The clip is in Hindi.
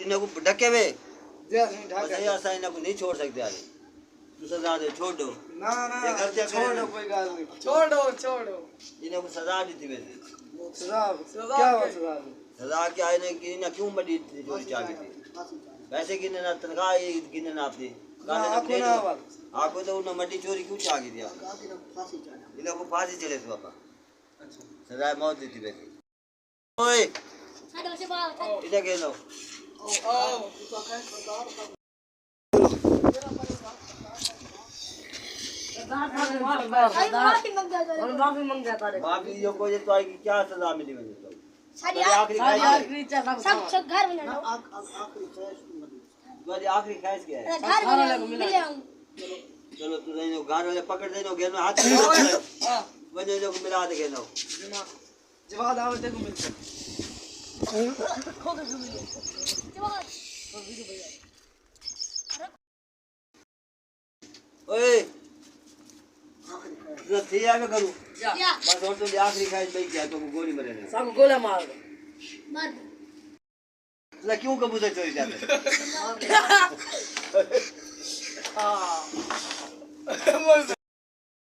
इन्हें को ढके हुए जेल नहीं ढके सही ऐसा इन्हें को नहीं छोड़ सकते आज तू सजा दे छोड़ दो ना ना ये गलतियां छोड़ो कोई गाल नहीं छोड़ो इन्हें को सजा दी थी वैसे सजा क्या हुआ सजा क्या इन्हें कि इन्हें क्यों बड़ी चोरी चाबी थी वैसे गिने ना तनख्वाह गिने ना अपनी आपको तो उन्हें मड्डी चोरी क्यों चाह गई थी इन्हें को फांसी चले थे पापा सजा मौत दी थी वैसे ओए इधर के लो माफी मांग जाता रे माफी जो कोई तो आएगी क्या सजा मिली मुझे तो सारी आखिरी सब घर में जाओ तुम्हारी आखिरी ख्वाहिश क्या है घर में मिले हम चलो तू नहीं गान वाले पकड़ देनो घेर में हाथ वने जो मिला दे घेनो जवाब आवते को मिलता ओए तो थिया में करूं बस और तो आखिरी ख्वाहिश भाई क्या तो गोली मारे सब गोला मार ला क्यों कबूतर चोरी जाते बोल